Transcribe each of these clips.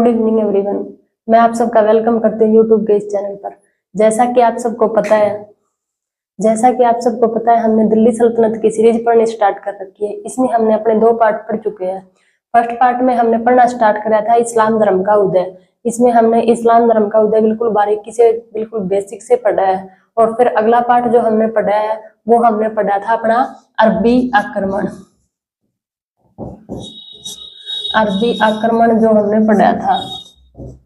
Good evening everyone, मैं आप सबका वेलकम करती हूँ यूट्यूब के इस चैनल पर। जैसा कि आप सबको पता है हमने दिल्ली सल्तनत की सीरीज पढ़नी स्टार्ट कर रखी है। इसमें हमने अपने 2 पार्ट पढ़ चुके हैं। फर्स्ट पार्ट में हमने पढ़ना स्टार्ट करा था इस्लाम धर्म का उदय। इसमें हमने इस्लाम धर्म का उदय बिल्कुल बारीकी से, बिल्कुल बेसिक से पढ़ा है। और फिर अगला पार्ट जो हमने पढ़ा है वो हमने पढ़ा था अपना अरबी आक्रमण। अरबी आक्रमण जो हमने पढ़ा था,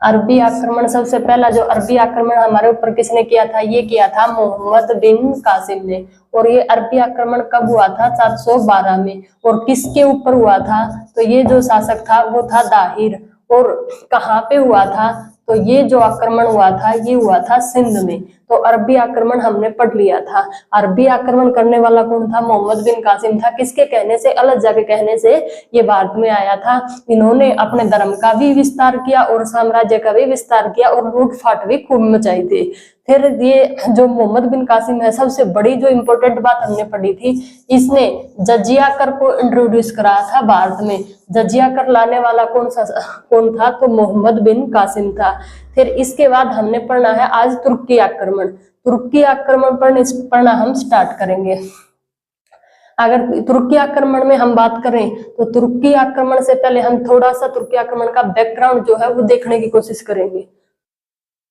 अरबी आक्रमण, सबसे पहला जो अरबी आक्रमण हमारे ऊपर किसने किया था? ये किया था मोहम्मद बिन कासिम ने। और ये अरबी आक्रमण कब हुआ था? 712 में। और किसके ऊपर हुआ था? तो ये जो शासक था वो था दाहिर। और कहाँ पे हुआ था? तो ये जो आक्रमण हुआ था ये हुआ था सिंध में। तो अरबी आक्रमण हमने पढ़ लिया था। अरबी आक्रमण करने वाला कौन था? मोहम्मद बिन कासिम था। किसके कहने से? अलज्जा के कहने से ये भारत में आया था। इन्होंने अपने धर्म का भी विस्तार किया और साम्राज्य का भी विस्तार किया और लूटफाट भी खूब मचाई थी। फिर ये जो मोहम्मद बिन कासिम है, सबसे बड़ी जो इम्पोर्टेंट बात हमने पढ़ी थी, इसने जजिया कर को इंट्रोड्यूस कराया था भारत में। जजिया कर लाने वाला कौन था? तो मोहम्मद बिन कासिम था। फिर इसके बाद हमने पढ़ना है आज तुर्की आक्रमण। तुर्की आक्रमण पढ़ना हम स्टार्ट करेंगे। अगर तुर्की आक्रमण में हम बात करें तो तुर्की आक्रमण से पहले हम थोड़ा सा तुर्की आक्रमण का बैकग्राउंड जो है वो देखने की कोशिश करेंगे।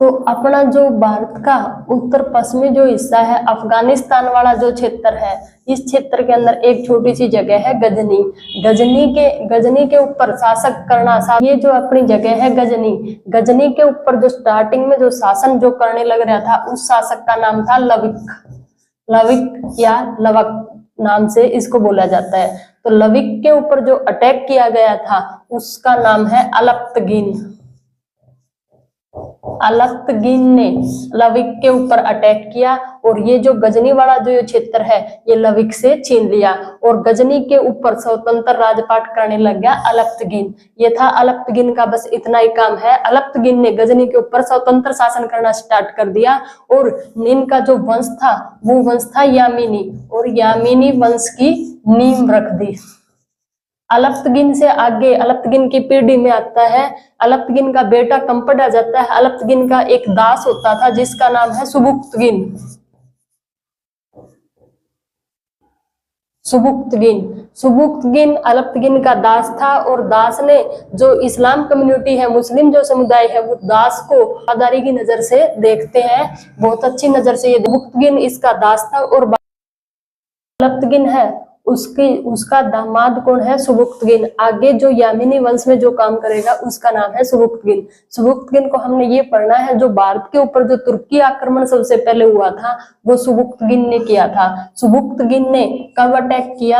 तो अपना जो भारत का उत्तर पश्चिमी जो हिस्सा है, अफगानिस्तान वाला जो क्षेत्र है, इस क्षेत्र के अंदर एक छोटी सी जगह है गजनी। गजनी के ऊपर शासक करना, ये जो अपनी जगह है गजनी के ऊपर जो स्टार्टिंग में जो शासन जो करने लग रहा था, उस शासक का नाम था लविक या लवक नाम से इसको बोला जाता है। तो लविक के ऊपर जो अटैक किया गया था उसका नाम है अलत्तगिन ने लविक के ऊपर अटैक किया। और ये जो गजनी वाला जो क्षेत्र है ये लविक से छीन लिया और गजनी के ऊपर स्वतंत्र राजपाट करने लग गया अलत्तगिन। ये था अलत्तगिन का, बस इतना ही काम है। अलत्तगिन ने गजनी के ऊपर स्वतंत्र शासन करना स्टार्ट कर दिया और इनका जो वंश था वो वंश था यामिनी, और यामिनी वंश की नींव रख दी। अलत्तगिन से आगे अलत्तगिन की पीढ़ी में आता है, अलत्तगिन का बेटा कंपट आ जाता है। अलत्तगिन का एक दास होता था जिसका नाम है सुबुक्तगिन अलत्तगिन का दास था। और दास ने जो इस्लाम कम्युनिटी है, मुस्लिम जो समुदाय है, वो दास को वफादारी की नजर से देखते हैं, बहुत अच्छी नजर से। ये सुबुक्तगिन इसका दास था। और अलत्तगिन है उसका दामाद कौन है? सुबुक्तगिन। आगे जो यामिनी वंश में जो काम करेगा उसका नाम है सुबुक्तगिन। सुबुक्तगिन को हमने ये पढ़ना है, जो भारत के ऊपर जो तुर्की आक्रमण सबसे पहले हुआ था वो सुबुक्तगिन ने किया था। सुबुक्तगिन ने कब अटैक किया?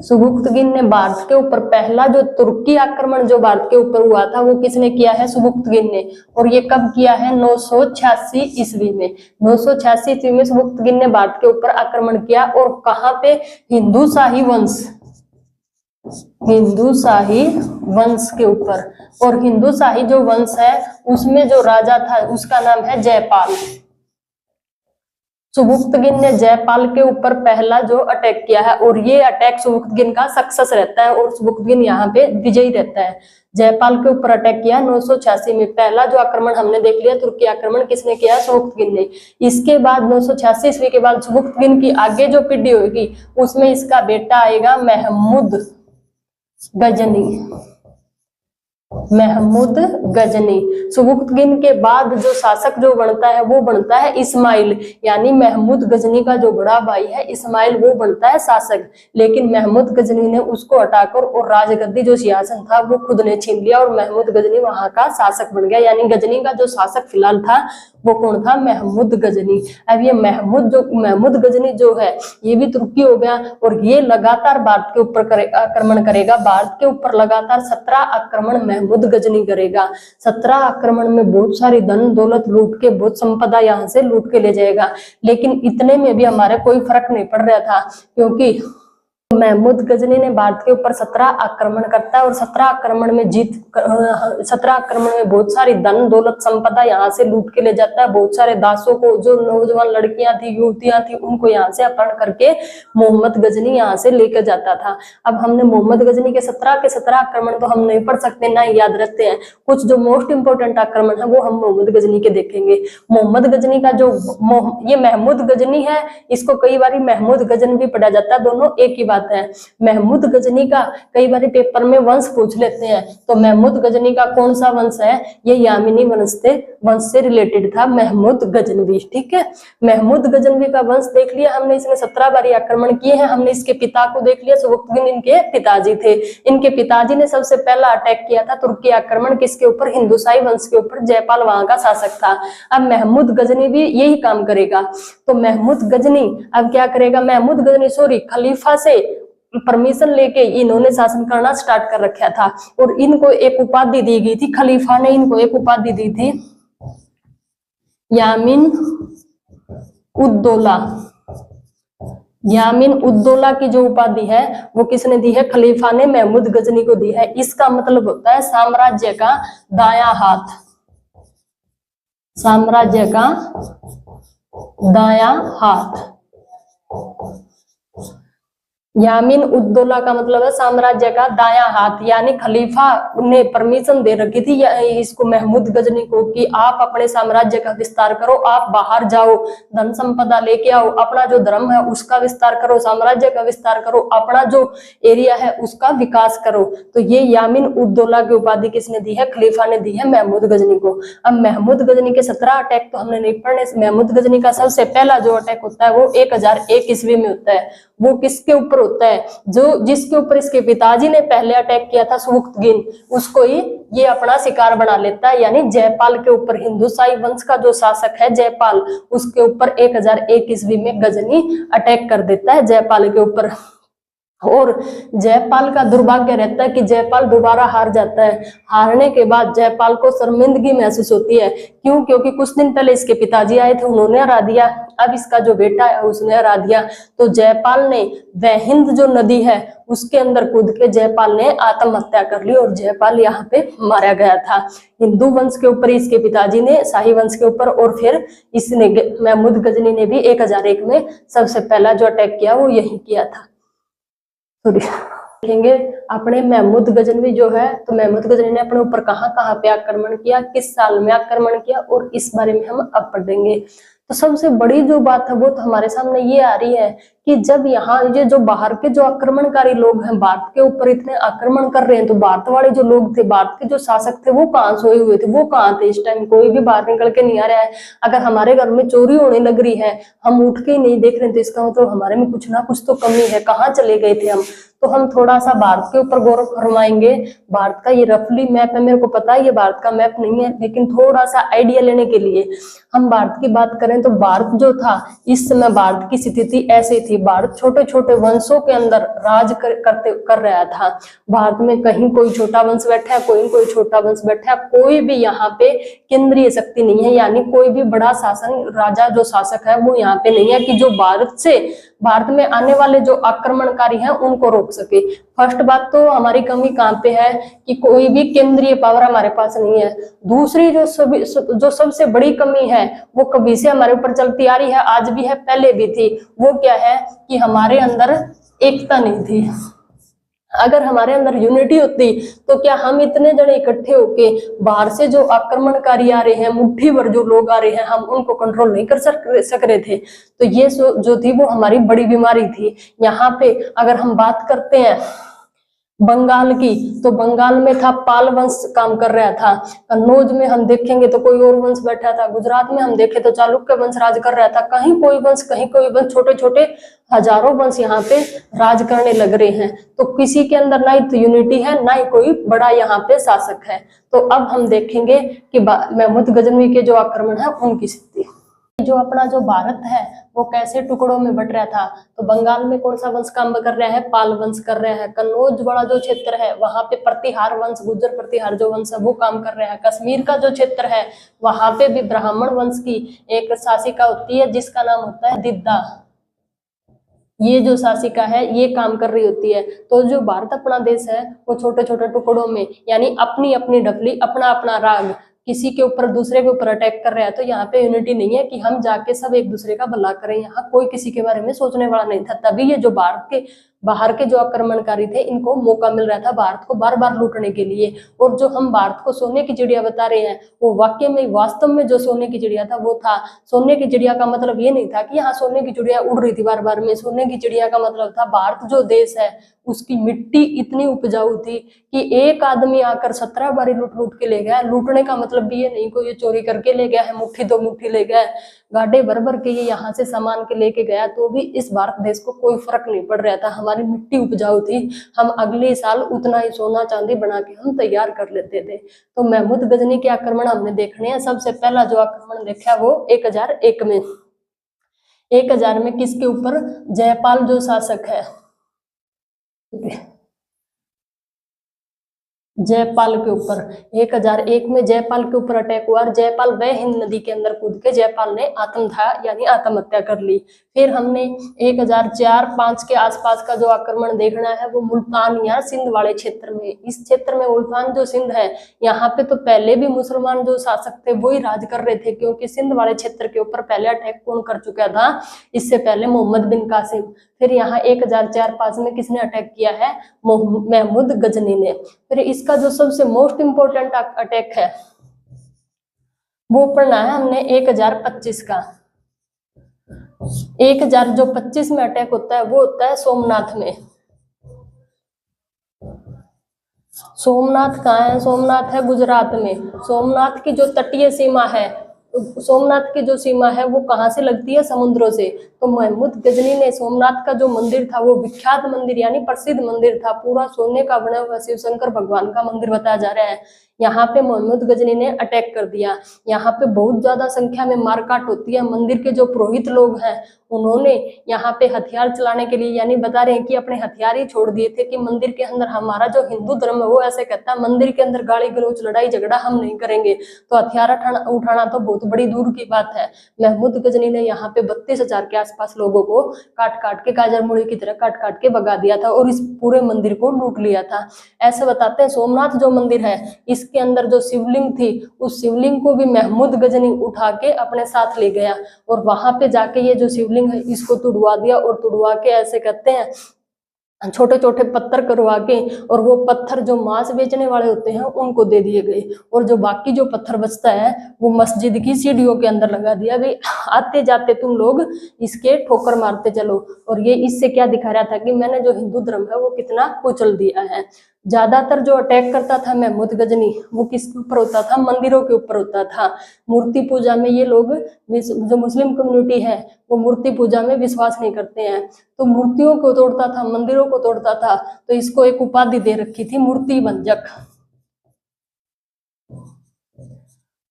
सुबुक्तगिन ने भारत के ऊपर पहला जो तुर्की आक्रमण जो भारत के ऊपर हुआ था वो किसने किया है? सुबुक्तगिन ने। और ये कब किया है? 986 ईस्वी में। 986 ईस्वी में सुबुक्तगिन ने भारत के ऊपर आक्रमण किया। और कहाँ पे? हिंदू शाही वंश के ऊपर। और हिंदू शाही जो वंश है उसमें जो राजा था उसका नाम है जयपाल। सुबुक्तगिन ने जयपाल के ऊपर पहला जो अटैक किया है, और ये अटैक सुबुक्तगिन का सक्सेस रहता है और सुबुक्तगिन यहाँ पे विजयी रहता है। जयपाल के ऊपर अटैक किया 986 में। पहला जो आक्रमण हमने देख लिया तुर्की आक्रमण किसने किया? सुबुक्तगिन ने। इसके बाद 986 ईस्वी के बाद सुबुक्तगिन की आगे जो पीढ़ी होगी उसमें इसका बेटा आएगा महमूद गजनी। सुबुक्तगिन के बाद जो शासक जो बनता है वो बनता है इस्माइल, यानी महमूद गजनी का जो बड़ा भाई है इस्माइल, वो बनता है शासक। लेकिन महमूद गजनी ने उसको हटाकर और राजगद्दी जो सिंहासन था वो खुद ने छीन लिया और महमूद गजनी वहां का शासक बन गया। यानी गजनी का जो शासक फिलहाल था वो कौन था? महमूद गजनी। अब ये महमूद गजनी जो है ये भी तुर्की हो गया और ये लगातार भारत के ऊपर आक्रमण करेगा। भारत के ऊपर लगातार 17 आक्रमण महमूद गजनी करेगा। 17 आक्रमण में बहुत सारी धन दौलत लूट के, बहुत संपदा यहाँ से लूट के ले जाएगा। लेकिन इतने में भी हमारे कोई फर्क नहीं पड़ रहा था, क्योंकि महमूद गजनी ने भारत के ऊपर 17 आक्रमण करता है और 17 आक्रमण में 17 आक्रमण में बहुत सारी धन दौलत संपदा यहाँ से लूट के ले जाता है। बहुत सारे दासों को, जो नौजवान लड़कियां थी, युवतियां थी, उनको यहाँ से अपहरण करके मोहम्मद गजनी यहाँ से लेकर जाता था। अब हमने मोहम्मद गजनी के 17 आक्रमण तो हम नहीं पढ़ सकते, ना ही याद रखते हैं। कुछ जो मोस्ट इंपोर्टेंट आक्रमण है वो हम मोहम्मद गजनी के देखेंगे। मोहम्मद गजनी का जो ये महमूद गजनी है, इसको कई बार महमूद गजन भी पढ़ा जाता है, दोनों एक ही बात है। महमूद गजनी का कई बार पेपर में वंश पूछ लेते हैं, तो महमूद गजनी का कौन सा वंश है? ये यामिनी वंश से रिलेटेड था महमूद गजनवी। ठीक है, महमूद गजनवी का वंश देख लिया हमने, इसने 17 बार आक्रमण किए हैं। हमने इसके पिता को देख लिया, सुबुक्तगिन इनके पिताजी थे। इनके पिताजी ने सबसे पहला अटैक किया था तुर्की आक्रमण, किसके ऊपर? हिंदुसाई वंश के ऊपर। जयपाल वहां का शासक था। अब महमूद गजनी भी यही काम करेगा। तो महमूद गजनी अब क्या करेगा? महमूद गजनी खलीफा से परमिशन लेके इन्होंने शासन करना स्टार्ट कर रखा था और इनको एक उपाधि दी गई थी। खलीफा ने इनको एक उपाधि दी थी, यामीन उद्दौला। यामीन उद्दौला की जो उपाधि है वो किसने दी है? खलीफा ने महमूद गजनी को दी है। इसका मतलब होता है साम्राज्य का दायां हाथ। साम्राज्य का दायां हाथ। यामीन उद्दौला का मतलब है साम्राज्य का दायां हाथ, यानी खलीफा ने परमिशन दे रखी थी इसको, महमूद गजनी को, कि आप अपने साम्राज्य का विस्तार करो, आप बाहर जाओ, धन संपदा लेके आओ, अपना जो धर्म है उसका विस्तार करो, साम्राज्य का विस्तार करो, अपना जो एरिया है उसका विकास करो। तो ये यामीन उद्दौला की उपाधि किसने दी है? खलीफा ने दी है महमूद गजनी को। अब महमूद गजनी के 17 अटैक तो हमने नहीं पढ़ने। महमूद गजनी का सबसे पहला जो अटैक होता है वो 1001 ईस्वी में होता है। वो किसके ऊपर होता है? जो जिसके ऊपर इसके पिताजी ने पहले अटैक किया था, सुबुक्तगिन, उसको ही ये अपना शिकार बना लेता है, यानी जयपाल के ऊपर। हिंदुसाई वंश का जो शासक है जयपाल, उसके ऊपर 1001 ईस्वी में गजनी अटैक कर देता है जयपाल के ऊपर। और जयपाल का दुर्भाग्य रहता है कि जयपाल दोबारा हार जाता है। हारने के बाद जयपाल को शर्मिंदगी महसूस होती है। क्यों? क्योंकि कुछ दिन पहले इसके पिताजी आए थे, उन्होंने हरा दिया, अब इसका जो बेटा है उसने हरा दिया। तो जयपाल ने वह हिंद जो नदी है उसके अंदर कूद के जयपाल ने आत्महत्या कर ली और जयपाल यहाँ पे मारा गया था। हिंदू वंश के ऊपर इसके पिताजी ने, शाही वंश के ऊपर, और फिर इसने महमूद गजनी ने भी 1001 में सबसे पहला जो अटैक किया वो यही किया था। देखेंगे अपने महमूद गजनवी जो है, तो महमूद गजनी ने अपने ऊपर कहाँ कहाँ पे आक्रमण किया, किस साल में आक्रमण किया, और इस बारे में हम अब पढ़ेंगे। तो सबसे बड़ी जो बात है वो तो हमारे सामने ये आ रही है कि जब यहाँ ये जो बाहर के जो आक्रमणकारी लोग हैं भारत के ऊपर इतने आक्रमण कर रहे हैं, तो भारत वाले जो लोग थे, भारत के जो शासक थे, वो कहाँ सोए हुए थे? वो कहाँ थे इस टाइम? कोई भी बाहर निकल के नहीं आ रहा है। अगर हमारे घर में चोरी होने लग रही है, हम उठ के ही नहीं देख रहे, तो इसका मतलब हमारे में कुछ ना कुछ तो कमी है। कहाँ चले गए थे हम? तो हम थोड़ा सा भारत के ऊपर गौरव फरमाएंगे। भारत का ये रफली मैप है, मेरे को पता है ये भारत का मैप नहीं है, लेकिन थोड़ा सा आइडिया लेने के लिए हम भारत की बात करें तो भारत जो था, इस समय भारत की स्थिति ऐसी थी। भारत छोटे छोटे वंशों के अंदर राज कर रहा था। भारत में कहीं कोई छोटा वंश बैठा है, कोई छोटा वंश बैठा है, कोई भी यहाँ पे केंद्रीय शक्ति नहीं है, यानी कोई भी बड़ा शासन, राजा जो शासक है वो यहाँ पे नहीं है कि जो भारत में आने वाले जो आक्रमणकारी हैं उनको रोक सके। फर्स्ट बात तो हमारी कमी कहाँ पे है कि कोई भी केंद्रीय पावर हमारे पास नहीं है। दूसरी जो सबसे बड़ी कमी है वो कभी से हमारे ऊपर चलती आ रही है, आज भी है, पहले भी थी। वो क्या है कि हमारे अंदर एकता नहीं थी। अगर हमारे अंदर यूनिटी होती तो क्या हम इतने जने इकट्ठे होके बाहर से जो आक्रमणकारी आ रहे हैं, मुट्ठी भर जो लोग आ रहे हैं, हम उनको कंट्रोल नहीं कर सक रहे थे। तो ये जो थी वो हमारी बड़ी बीमारी थी। यहाँ पे अगर हम बात करते हैं बंगाल की, तो बंगाल में था पाल वंश काम कर रहा था। कन्नौज में हम देखेंगे तो कोई और वंश बैठा था। गुजरात में हम देखें तो चालुक्य वंश राज कर रहा था। कहीं कोई वंश, कहीं कोई वंश, छोटे छोटे हजारों वंश यहाँ पे राज करने लग रहे हैं। तो किसी के अंदर ना ही तो यूनिटी है, ना ही कोई बड़ा यहाँ पे शासक है। तो अब हम देखेंगे कि महमूद गजनवी के जो आक्रमण है उनकी स्थिति। जो अपना जो भारत है वो कैसे टुकड़ों में बट रहा था। तो बंगाल में कौन सा वंश काम कर रहा है? पाल वंश कर रहा है। कन्नौज वाला जो क्षेत्र है वहां पे प्रतिहार वंश, गुर्जर प्रतिहार जो वंश है वो काम कर रहा है। कश्मीर का जो क्षेत्र है वहां पे भी ब्राह्मण वंश की एक शासिका होती है जिसका नाम होता है दिद्दा। ये जो शासिका है ये काम कर रही होती है। तो जो भारत अपना देश है वो छोटे छोटे टुकड़ों में, यानी अपनी अपनी डफली, अपना अपना राग, किसी के ऊपर दूसरे के ऊपर अटैक कर रहा है। तो यहाँ पे यूनिटी नहीं है कि हम जाके सब एक दूसरे का भला करें, यहाँ कोई किसी के बारे में सोचने वाला नहीं था। तभी ये जो बाहर के जो आक्रमणकारी थे इनको मौका मिल रहा था भारत को बार बार लूटने के लिए। और जो हम भारत को सोने की चिड़िया बता रहे हैं वो वाकई में वास्तव में जो सोने की चिड़िया था वो था। सोने की चिड़िया का मतलब ये नहीं था कि यहाँ सोने की चिड़िया उड़ रही थी बार बार में। सोने की चिड़िया का मतलब था भारत जो देश है उसकी मिट्टी इतनी उपजाऊ थी कि एक आदमी आकर 17 बारी लूट लूट के ले गया। लूटने का मतलब भी ये नहीं कोई ये चोरी करके ले गया है, मुट्ठी दो मुट्ठी ले गया, गाड़े भर भर के ये यहाँ से सामान के लेके गया, तो भी इस भारत देश को कोई फर्क नहीं पड़ रहा था। हमारी मिट्टी उपजाऊ थी, हम अगले साल उतना ही सोना चांदी बना के हम तैयार कर लेते थे। तो महमूद गजनी के आक्रमण हमने देखने हैं। सबसे पहला जो आक्रमण देखा वो 1001 में। 1000 में किसके ऊपर? जयपाल जो शासक है, जयपाल के ऊपर। 1001 में जयपाल के ऊपर अटैक हुआ और जयपाल वह हिंद नदी के अंदर कूद के जयपाल ने आत्मदाह यानी आत्महत्या कर ली। फिर हमने 1004-5 के आसपास का जो आक्रमण देखना है वो मुल्तान या सिंध वाले क्षेत्र में। इस क्षेत्र में मुल्तान जो सिंध है यहाँ पे तो पहले भी मुसलमान जो शासक थे वो ही राज कर रहे थे, क्योंकि सिंध वाले क्षेत्र के ऊपर पहले अटैक कौन कर चुका था? इससे पहले मोहम्मद बिन कासिम। फिर यहाँ 1004-5 में किसने अटैक किया है? महमूद गजनी ने। फिर इसका जो सबसे मोस्ट इंपोर्टेंट अटैक है वो पढ़ना है हमने 1025 का। 1025 में अटैक होता है वो होता है सोमनाथ में। सोमनाथ कहाँ है? सोमनाथ है गुजरात में। सोमनाथ की जो तटीय सीमा है, सोमनाथ की जो सीमा है वो कहाँ से लगती है? समुद्रों से। तो महमूद गजनी ने सोमनाथ का जो मंदिर था वो विख्यात मंदिर यानी प्रसिद्ध मंदिर था, पूरा सोने का बना हुआ शिव शंकर भगवान का मंदिर बताया जा रहा है। यहाँ पे महमूद गजनी ने अटैक कर दिया। यहाँ पे बहुत ज्यादा संख्या में मारकाट होती है। मंदिर के जो पुरोहित लोग हैं उन्होंने यहाँ पे हथियार चलाने के लिए, यानी बता रहे हैं कि अपने हथियार ही छोड़ दिए थे कि मंदिर के अंदर, हमारा जो हिंदू धर्म है वो ऐसे कहता है मंदिर के अंदर गाली गलौज लड़ाई झगड़ा हम नहीं करेंगे, तो हथियार उठाना तो बहुत बड़ी दूर की बात है। महमूद गजनी ने यहाँ पे 32,000 के आसपास लोगों को काट काट के गाजर मूली की तरह काट काट के भगा दिया था और इस पूरे मंदिर को लूट लिया था। ऐसे बताते हैं सोमनाथ जो मंदिर है इसके अंदर जो शिवलिंग थी उस शिवलिंग को भी महमूद गजनी उठा के अपने साथ ले गया और वहां पे जाके ये जो शिवलिंग है इसको तुड़वा दिया और तुड़वा के ऐसे कहते हैं छोटे छोटे पत्थर करवा के, और वो पत्थर जो मांस बेचने वाले होते हैं उनको दे दिए गए और जो बाकी जो पत्थर बचता है वो मस्जिद की सीढ़ियों के अंदर लगा दिया। भाई आते जाते तुम लोग इसके ठोकर मारते चलो। और ये इससे क्या दिखा रहा था कि मैंने जो हिंदू धर्म है वो कितना कुचल दिया है। ज्यादातर जो अटैक करता था महमूद गजनी वो किसके ऊपर होता था? मंदिरों के ऊपर होता था। मूर्ति पूजा में ये लोग, जो मुस्लिम कम्युनिटी है वो मूर्ति पूजा में विश्वास नहीं करते हैं, तो मूर्तियों को तोड़ता था, मंदिरों को तोड़ता था। तो इसको एक उपाधि दे रखी थी मूर्ति भंजक।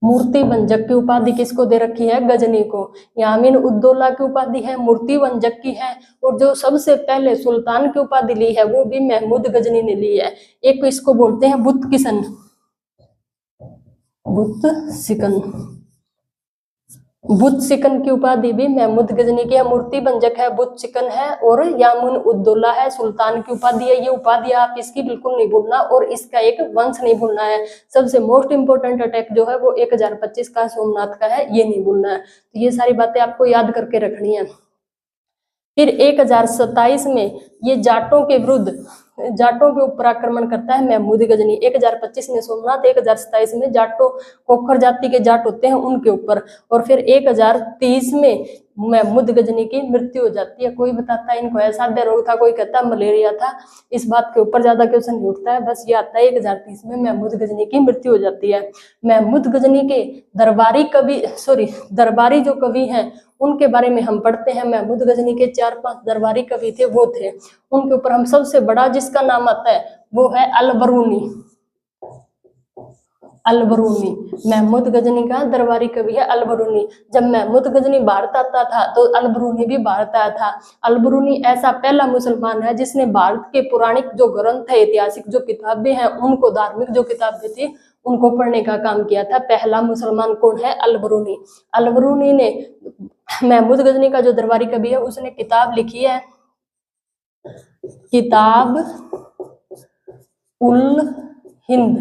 मूर्ति भंजक की उपाधि किसको दे रखी है? गजनी को। यामीन उद्दौला की उपाधि है, मूर्ति भंजक की है, और जो सबसे पहले सुल्तान की उपाधि ली है वो भी महमूद गजनी ने ली है। एक इसको बोलते हैं बुत किसन, बुत सिकन। बुत सिकन की उपाधि भी महमूद गजनी की है। मूर्ति भंजक है, बुत सिकन है और यामुन उद्दौला है, सुल्तान की उपाधि है। ये उपाधि आप इसकी बिल्कुल नहीं भूलना और इसका एक वंश नहीं भूलना है। सबसे मोस्ट इंपोर्टेंट अटैक जो है वो 1025 का सोमनाथ का है, ये नहीं भूलना है। तो ये सारी बातें आपको याद करके रखनी है। फिर 1027 में ये जाटों के विरुद्ध, जाटों के ऊपर आक्रमण करता है महमूद गजनी। 1025 में सोमनाथ, 1027 में जाटों, खोखर जाति के जाट होते हैं उनके ऊपर। और फिर 1030 में महमूद गजनी की मृत्यु हो जाती है। कोई बताता है इनको असाध्य रोग था, कोई कहता है मलेरिया था। इस बात के ऊपर ज्यादा क्वेश्चन नहीं उठता है, बस ये आता है 1030 में महमूद गजनी की मृत्यु हो जाती है। महमूद गजनी के दरबारी जो कवि हैं उनके बारे में हम पढ़ते हैं। महमूद गजनी के 4-5 दरबारी कवि थे, वो थे। उनके ऊपर हम सबसे बड़ा जिसका नाम आता है वो है अलबरूनी। अलबरूनी महमूद गजनी का दरबारी कवि है अलबरूनी। जब महमूद गजनी भारत आता था तो अलबरूनी भी भारत आया था। अलबरूनी ऐसा पहला मुसलमान है जिसने भारत के पौराणिक जो ग्रंथ है, ऐतिहासिक जो किताबें हैं उनको, धार्मिक जो किताबें थी उनको पढ़ने का काम किया था। पहला मुसलमान कौन है? अलबरूनी। अलबरूनी ने, महमूद गजनी का जो दरबारी कवि है, उसने किताब लिखी है किताब उल हिंद।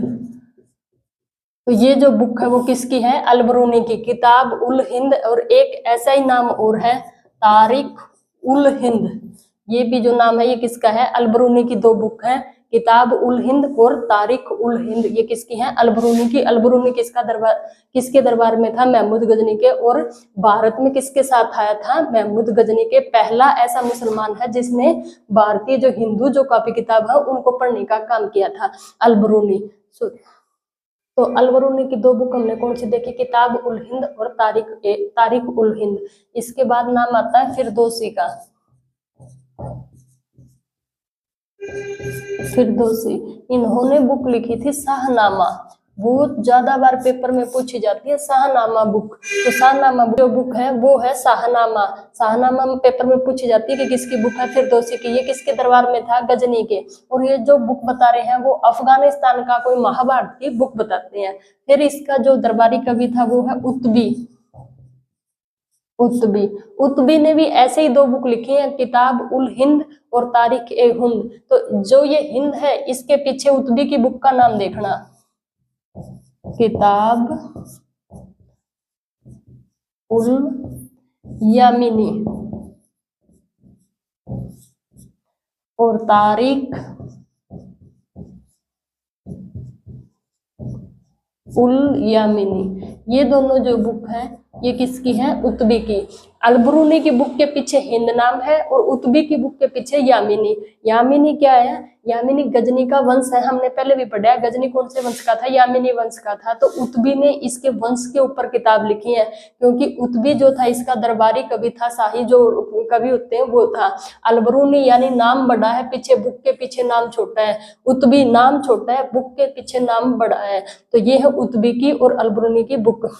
तो ये जो बुक है वो किसकी है? अलबरूनी की, किताब उल हिंद। और एक ऐसा ही नाम और है, तारिक उल हिंद। ये भी जो नाम है ये किसका है? अलबरूनी की दो बुक है, किताब उल हिंद और तारिक उल हिंद। ये किसकी है? अलबरूनी की। अलबरूनी किसके दरबार में था? महमूद गजनी के। और भारत में किसके साथ आया था? महमूद गजनी के। पहला ऐसा मुसलमान है जिसने भारतीय जो हिंदू जो कॉपी किताब है उनको पढ़ने का काम किया था, अलबरूनी। तो अलबरूनी की दो बुक हमने कौन सी देखी? किताब उल हिंद और तारिक उल हिंद। इसके बाद नाम आता है फिरदौसी का। फिरदौसी, इन्होंने बुक लिखी थी शाहनामा। बहुत ज्यादा बार पेपर में पूछी जाती है शाहनामा बुक। तो शाहनामा जो बुक है वो है शाहनामा। शाहनामा में पेपर में पूछी जाती है कि किसकी बुक है? फिरदौसी की। ये किसके दरबार में था? गजनी के। और ये जो बुक बता रहे हैं वो अफगानिस्तान का कोई महाभारत की बुक बताते हैं। फिर इसका जो दरबारी कवि था वो है उत्बी। उत्बी ने भी ऐसे ही दो बुक लिखी है, किताब उल हिंद और तारिक ए हिंद। तो जो ये हिंद है इसके पीछे उत्बी की बुक का नाम देखना, किताब उल यामिनी और तारिक उल यामिनी। ये दोनों जो बुक है ये किसकी है? उत्बी की। अलबरूनी की बुक के पीछे हिंद नाम है और उत्बी की बुक के पीछे यामिनी। यामिनी क्या है? यामिनी गजनी का वंश है, हमने पहले भी पढ़ा है। गजनी कौन से वंश का था? यामिनी वंश का था। तो उत्बी ने इसके वंश के ऊपर किताब लिखी है, क्योंकि उत्बी जो था इसका दरबारी कवि था, शाही जो कवि होते हैं वो था। अलबरूनी यानी नाम बड़ा है, पीछे बुक के पीछे नाम छोटा है। उत्बी नाम छोटा है, बुक के पीछे नाम बड़ा है। तो ये है उत्बी की और अलबरूनी की बुक।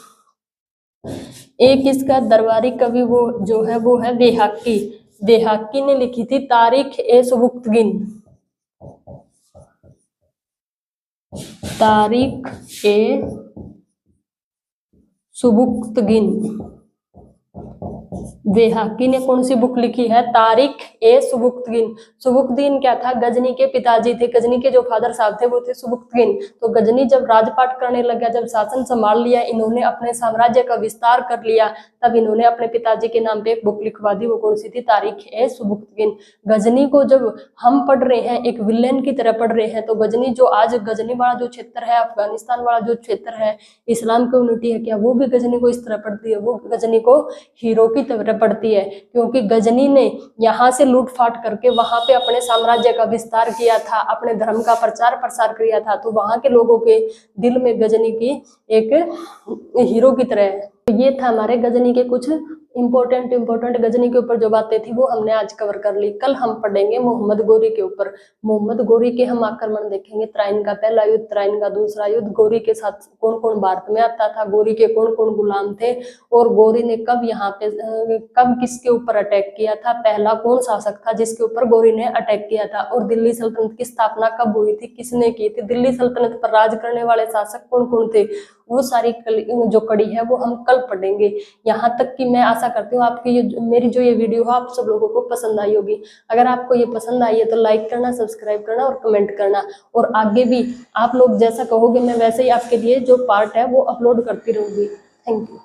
एक इसका दरबारी कवि वो जो है वो है बेहाकी। बेहाकी ने लिखी थी तारिक ए सुबुक्तगिन। तारिक ए सुबुक्तगिन। बेहाकी ने कौन सी बुक लिखी है? तारिक ए सुबुक्तगिन। सुबुक्तगिन क्या था? गजनी के पिताजी थे। गजनी के जो फादर साहब थे वो थे सुबुक्तगिन। तो गजनी जब राजपाट करने लग गया, जब शासन संभाल लिया, इन्होंने अपने साम्राज्य का विस्तार कर लिया, तब इन्होंने अपने पिताजी के नाम पे एक बुक लिखवा दी। वो कौन सी थी? तारिक ए सुबुक्तगिन। गजनी को जब हम पढ़ रहे हैं एक विलेन की तरह पढ़ रहे हैं, तो गजनी जो आज गजनी वाला जो क्षेत्र है, अफगानिस्तान वाला जो क्षेत्र है, इस्लाम कम्युनिटी है, क्या वो भी गजनी को इस तरह पढ़ती है? वो गजनी को हीरो की तरह पड़ती है, क्योंकि गजनी ने यहाँ से लूटफाट करके वहां पे अपने साम्राज्य का विस्तार किया था, अपने धर्म का प्रचार प्रसार किया था। तो वहां के लोगों के दिल में गजनी की एक हीरो की तरह है। तो ये था हमारे गजनी के कुछ इम्पोर्टेंट गजनी के ऊपर जो बातें थी वो हमने आज कवर कर ली। कल हम पढ़ेंगे मोहम्मद गोरी के ऊपर। मोहम्मद गोरी के हम आक्रमण देखेंगे, तराइन का पहला युद्ध, तराइन का दूसरा युद्ध, गोरी के साथ कौन कौन भारत में आता था, गोरी के कौन कौन गुलाम थे, और गोरी ने कब यहाँ पे कब किसके ऊपर अटैक किया था, पहला कौन शासक था जिसके ऊपर गोरी ने अटैक किया था, और दिल्ली सल्तनत की स्थापना कब हुई थी, किसने की थी, दिल्ली सल्तनत पर राज करने वाले शासक कौन कौन थे, वो सारी जो कड़ी है वो हम कल पढ़ेंगे। यहाँ तक कि मैं आशा करती हूँ आपकी मेरी जो ये वीडियो है आप सब लोगों को पसंद आई होगी। अगर आपको ये पसंद आई है तो लाइक करना, सब्सक्राइब करना और कमेंट करना, और आगे भी आप लोग जैसा कहोगे मैं वैसे ही आपके लिए जो पार्ट है वो अपलोड करती रहूंगी। Thank you.